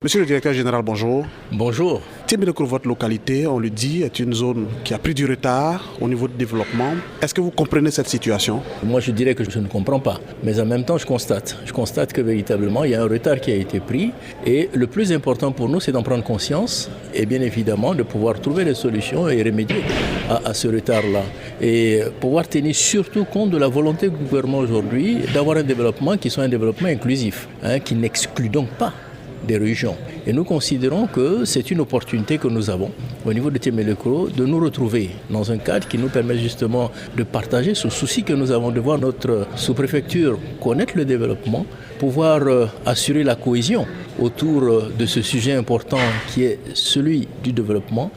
Monsieur le directeur général, bonjour. Bonjour. Tiémélécro, votre localité, on le dit, est une zone qui a pris du retard au niveau du développement. Est-ce que vous comprenez cette situation? Moi, je dirais que je ne comprends pas. Mais en même temps, je constate. Je constate que véritablement, il y a un retard qui a été pris. Et le plus important pour nous, c'est d'en prendre conscience et bien évidemment de pouvoir trouver des solutions et remédier à ce retard-là. Et pouvoir tenir surtout compte de la volonté du gouvernement aujourd'hui d'avoir un développement qui soit un développement inclusif, qui n'exclut donc pas des régions. Et nous considérons que c'est une opportunité que nous avons au niveau de Tiémélécro de nous retrouver dans un cadre qui nous permet justement de partager ce souci que nous avons de voir notre sous-préfecture connaître le développement, pouvoir assurer la cohésion autour de ce sujet important qui est celui du développement,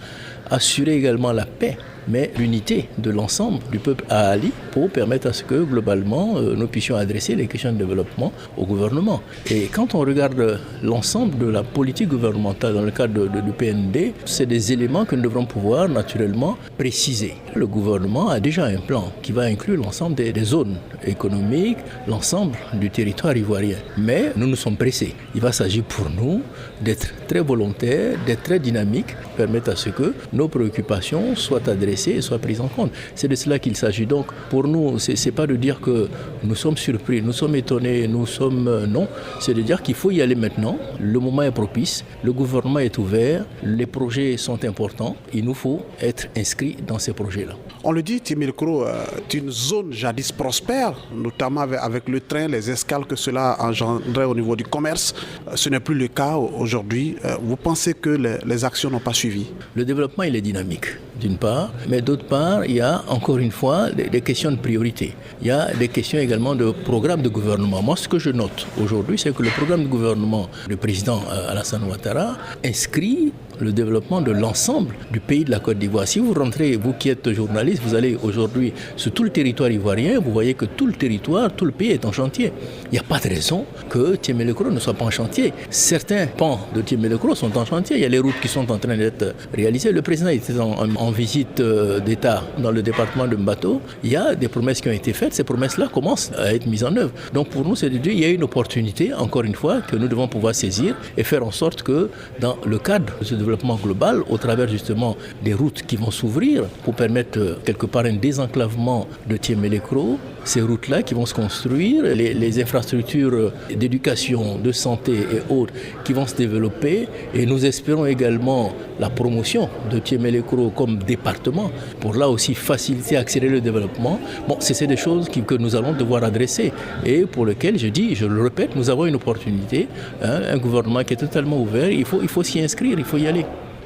assurer également la paix, mais l'unité de l'ensemble du peuple à Ali pour permettre à ce que globalement nous puissions adresser les questions de développement au gouvernement. Et quand on regarde l'ensemble de la politique gouvernementale dans le cadre du PND, c'est des éléments que nous devrons pouvoir naturellement préciser. Le gouvernement a déjà un plan qui va inclure l'ensemble des zones économiques, l'ensemble du territoire ivoirien. Mais nous sommes pressés. Il va s'agir pour nous d'être très volontaires, d'être très dynamiques, permettre à ce que nos préoccupations soient adressées et soient prises en compte. C'est de cela qu'il s'agit. Donc pour nous, ce n'est pas de dire que nous sommes surpris, nous sommes étonnés, nous sommes... non, c'est de dire qu'il faut y aller maintenant. Le moment est propice, le gouvernement est ouvert, les projets sont importants. Il nous faut être inscrits dans ces projets-là. On le dit, Tiémélécro est une zone jadis prospère, notamment avec le train, les escales que cela engendrait au niveau du commerce. Ce n'est plus le cas aujourd'hui. Vous pensez que les actions n'ont pas suivi? Le développement, il est dynamique, d'une part, mais d'autre part, il y a encore une fois des questions de priorité. Il y a des questions également de programme de gouvernement. Moi, ce que je note aujourd'hui, c'est que le programme de gouvernement du président Alassane Ouattara inscrit le développement de l'ensemble du pays de la Côte d'Ivoire. Si vous rentrez, vous qui êtes journaliste, vous allez aujourd'hui sur tout le territoire ivoirien, vous voyez que tout le territoire, tout le pays est en chantier. Il n'y a pas de raison que Tiémélécro ne soit pas en chantier. Certains pans de Tiémélécro sont en chantier. Il y a les routes qui sont en train d'être réalisées. Le président était en visite d'État dans le département de Mbato. Il y a des promesses qui ont été faites. Ces promesses-là commencent à être mises en œuvre. Donc pour nous, c'est de dire qu'il y a une opportunité, encore une fois, que nous devons pouvoir saisir et faire en sorte que dans le cadre de ce développement global, au travers justement des routes qui vont s'ouvrir pour permettre quelque part un désenclavement de Tiémélécro, ces routes-là qui vont se construire, les infrastructures d'éducation, de santé et autres qui vont se développer, et nous espérons également la promotion de Tiémélécro comme département pour là aussi faciliter, accélérer le développement. Bon, c'est des choses que nous allons devoir adresser et pour lesquelles, je le répète, nous avons une opportunité, un gouvernement qui est totalement ouvert, il faut s'y inscrire, il faut y aller.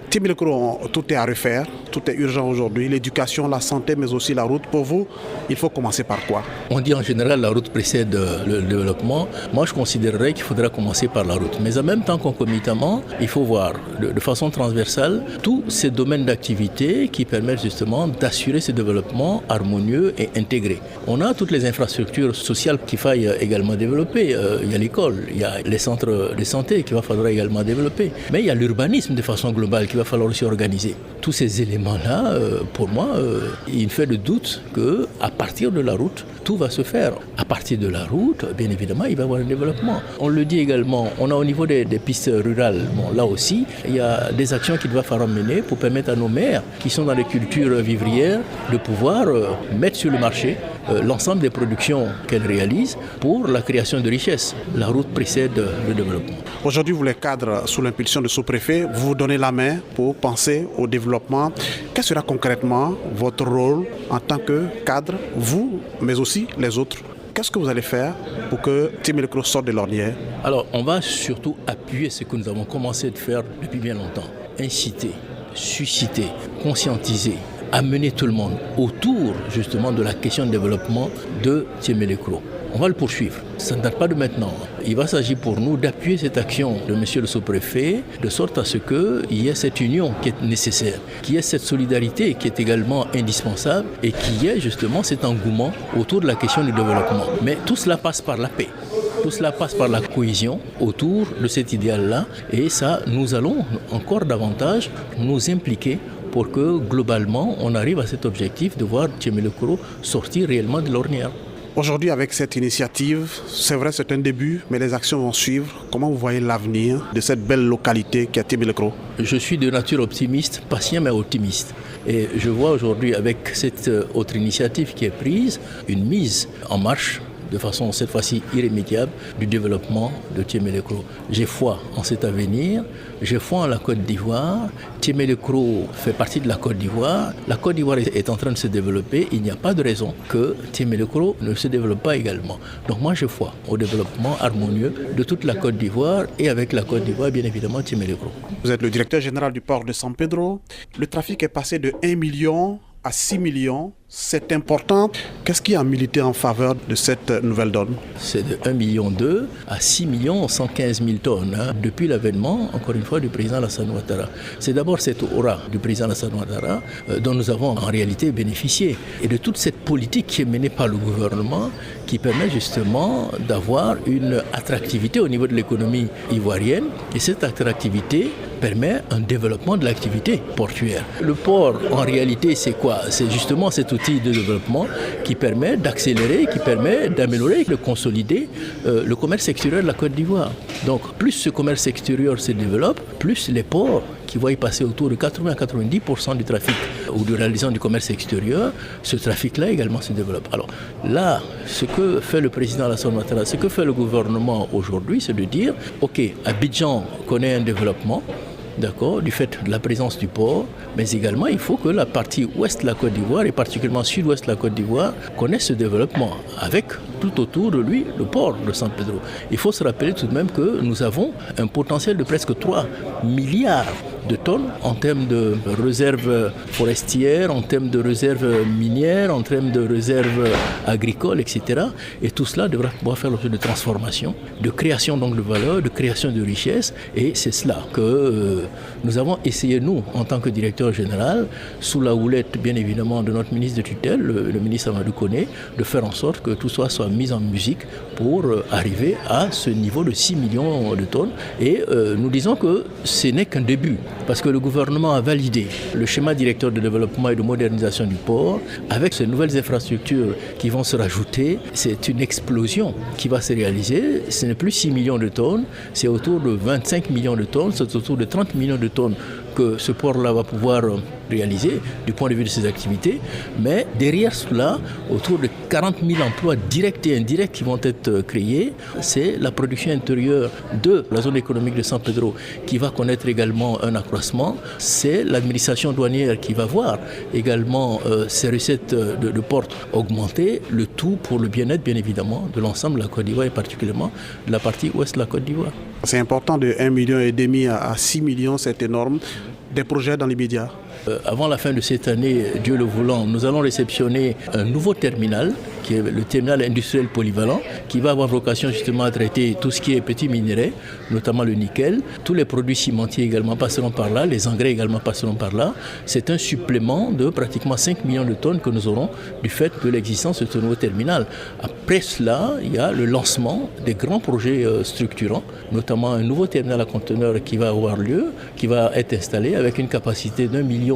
Tiémélécro, tout est à refaire, tout est urgent aujourd'hui, l'éducation, la santé, mais aussi la route. Pour vous, il faut commencer par quoi? On dit en général la route précède le développement. Moi, je considérerais qu'il faudra commencer par la route. Mais en même temps, concomitamment, il faut voir de façon transversale tous ces domaines d'activité qui permettent justement d'assurer ce développement harmonieux et intégré. On a toutes les infrastructures sociales qu'il faille également développer. Il y a l'école, il y a les centres de santé qu'il va falloir également développer. Mais il y a l'urbanisme de façon globale qui va falloir aussi organiser. Tous ces éléments-là, pour moi, il fait de doute qu'à partir de la route, tout va se faire. À partir de la route, bien évidemment, il va y avoir un développement. On le dit également, on a au niveau des pistes rurales, bon, là aussi, il y a des actions qu'il va falloir mener pour permettre à nos mères qui sont dans les cultures vivrières de pouvoir mettre sur le marché l'ensemble des productions qu'elles réalisent pour la création de richesses. La route précède le développement. Aujourd'hui, vous les cadres, sous l'impulsion de sous-préfet, vous vous donnez la main pour penser au développement. Quel sera concrètement votre rôle en tant que cadre, vous, mais aussi les autres? Qu'est-ce que vous allez faire pour que Tiémélécro sorte de l'ornière? Alors, on va surtout appuyer ce que nous avons commencé de faire depuis bien longtemps. Inciter, susciter, conscientiser, amener tout le monde autour justement de la question de développement de Tiémélécro. On va le poursuivre. Ça ne date pas de maintenant. Il va s'agir pour nous d'appuyer cette action de monsieur le sous-préfet de sorte à ce qu'il y ait cette union qui est nécessaire, qu'il y ait cette solidarité qui est également indispensable et qu'il y ait justement cet engouement autour de la question du développement. Mais tout cela passe par la paix. Tout cela passe par la cohésion autour de cet idéal-là et ça, nous allons encore davantage nous impliquer pour que globalement on arrive à cet objectif de voir Tiémélécro sortir réellement de l'ornière. Aujourd'hui, avec cette initiative, c'est vrai, c'est un début, mais les actions vont suivre. Comment vous voyez l'avenir de cette belle localité qui est Timélécro? Je suis de nature optimiste, patient mais optimiste. Et je vois aujourd'hui, avec cette autre initiative qui est prise, une mise en marche de façon cette fois-ci irrémédiable du développement de Timélécro. J'ai foi en cet avenir, j'ai foi en la Côte d'Ivoire. Timélécro fait partie de la Côte d'Ivoire. La Côte d'Ivoire est en train de se développer. Il n'y a pas de raison que Timélécro ne se développe pas également. Donc moi j'ai foi au développement harmonieux de toute la Côte d'Ivoire et avec la Côte d'Ivoire bien évidemment Timélécro. Vous êtes le directeur général du port de San Pedro. Le trafic est passé de 1 million à 6 millions, c'est important. Qu'est-ce qui a milité en faveur de cette nouvelle donne? C'est de 1,2 million à 6 115 000 tonnes depuis l'avènement, encore une fois, du président Alassane Ouattara. C'est d'abord cette aura du président Alassane Ouattara dont nous avons en réalité bénéficié et de toute cette politique qui est menée par le gouvernement qui permet justement d'avoir une attractivité au niveau de l'économie ivoirienne et cette attractivité permet un développement de l'activité portuaire. Le port, en réalité, c'est quoi? C'est justement cet outil de développement qui permet d'accélérer, qui permet d'améliorer, de consolider le commerce extérieur de la Côte d'Ivoire. Donc, plus ce commerce extérieur se développe, plus les ports qui voient y passer autour de 80 à 90% du trafic ou de réalisation du commerce extérieur, ce trafic-là également se développe. Alors là, ce que fait le président Alassane Ouattara, ce que fait le gouvernement aujourd'hui, c'est de dire, ok, Abidjan connaît un développement, d'accord, du fait de la présence du port, mais également il faut que la partie ouest de la Côte d'Ivoire et particulièrement sud-ouest de la Côte d'Ivoire connaisse ce développement avec tout autour de lui le port de San Pedro. Il faut se rappeler tout de même que nous avons un potentiel de presque 3 milliards de tonnes en termes de réserves forestières, en termes de réserves minières, en termes de réserves agricoles, etc. Et tout cela devra pouvoir faire l'objet de transformation, de création donc de valeur, de création de richesse. Et c'est cela que nous avons essayé, nous, en tant que directeur général, sous la houlette, bien évidemment, de notre ministre de tutelle, le ministre Amadou Koné, de faire en sorte que tout soit mis en musique pour arriver à ce niveau de 6 millions de tonnes. Et nous disons que ce n'est qu'un début. Parce que le gouvernement a validé le schéma directeur de développement et de modernisation du port. Avec ces nouvelles infrastructures qui vont se rajouter, c'est une explosion qui va se réaliser. Ce n'est plus 6 millions de tonnes, c'est autour de 25 millions de tonnes, c'est autour de 30 millions de tonnes que ce port-là va pouvoir réaliser du point de vue de ses activités. Mais derrière cela, autour de 40 000 emplois directs et indirects qui vont être créés. C'est la production intérieure de la zone économique de San Pedro qui va connaître également un accroissement. C'est l'administration douanière qui va voir également ses recettes de port augmenter. Le tout pour le bien-être, bien évidemment, de l'ensemble de la Côte d'Ivoire et particulièrement de la partie ouest de la Côte d'Ivoire. C'est important de 1,5 million à 6 millions, c'est énorme. Des projets dans l'immédiat? Avant la fin de cette année, Dieu le voulant, nous allons réceptionner un nouveau terminal qui est le terminal industriel polyvalent qui va avoir vocation justement à traiter tout ce qui est petits minerais, notamment le nickel. Tous les produits cimentiers également passeront par là, les engrais également passeront par là. C'est un supplément de pratiquement 5 millions de tonnes que nous aurons du fait de l'existence de ce nouveau terminal. Après cela, il y a le lancement des grands projets structurants, notamment un nouveau terminal à conteneurs qui va avoir lieu, qui va être installé avec une capacité d'1 million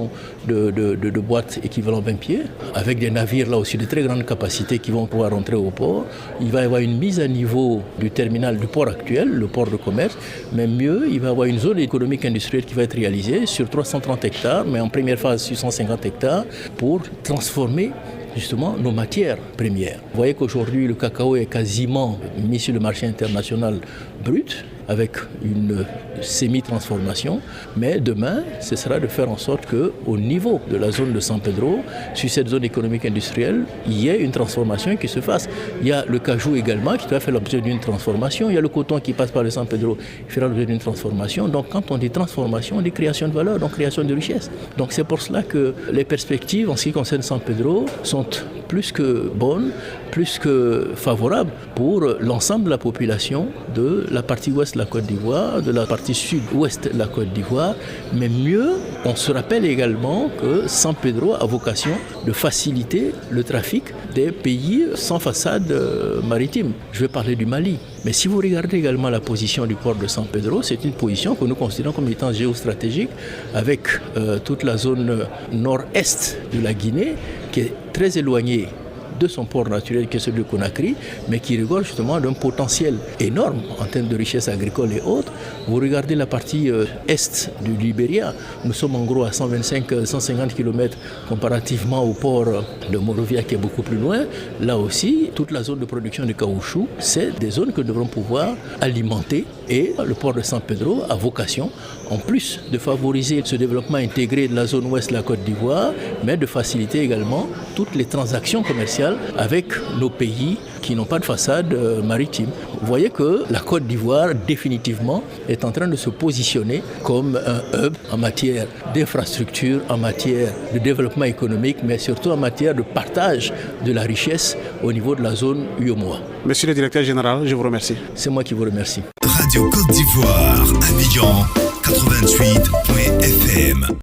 de boîtes équivalent 20 pieds, avec des navires là aussi de très grande capacité qui vont pouvoir rentrer au port. Il va y avoir une mise à niveau du terminal du port actuel, le port de commerce, mais mieux, il va y avoir une zone économique industrielle qui va être réalisée sur 330 hectares, mais en première phase sur 150 hectares, pour transformer justement nos matières premières. Vous voyez qu'aujourd'hui, le cacao est quasiment mis sur le marché international brut, avec une semi-transformation, mais demain, ce sera de faire en sorte qu'au niveau de la zone de San Pedro, sur cette zone économique industrielle, il y ait une transformation qui se fasse. Il y a le cajou également qui doit faire l'objet d'une transformation, il y a le coton qui passe par le San Pedro qui fera l'objet d'une transformation. Donc quand on dit transformation, on dit création de valeur, donc création de richesse. Donc c'est pour cela que les perspectives en ce qui concerne San Pedro sont plus que bonnes, plus que favorables pour l'ensemble de la population de la partie ouest de la Côte d'Ivoire, de la partie sud-ouest de la Côte d'Ivoire. Mais mieux, on se rappelle également que San Pedro a vocation de faciliter le trafic des pays sans façade maritime. Je vais parler du Mali. Mais si vous regardez également la position du port de San Pedro, c'est une position que nous considérons comme étant géostratégique avec toute la zone nord-est de la Guinée qui est très éloignée de son port naturel qui est celui de Conakry, mais qui regorge justement d'un potentiel énorme en termes de richesse agricole et autres. Vous regardez la partie est du Libéria, nous sommes en gros à 125-150 km comparativement au port de Monrovia qui est beaucoup plus loin. Là aussi, toute la zone de production de caoutchouc, c'est des zones que nous devrons pouvoir alimenter, et le port de San Pedro a vocation, en plus de favoriser ce développement intégré de la zone ouest de la Côte d'Ivoire, mais de faciliter également toutes les transactions commerciales avec nos pays qui n'ont pas de façade maritime. Vous voyez que la Côte d'Ivoire définitivement est en train de se positionner comme un hub en matière d'infrastructure, en matière de développement économique, mais surtout en matière de partage de la richesse au niveau de la zone UEMOA. Monsieur le directeur général, je vous remercie. C'est moi qui vous remercie. Radio Côte d'Ivoire, Abidjan 88.fm.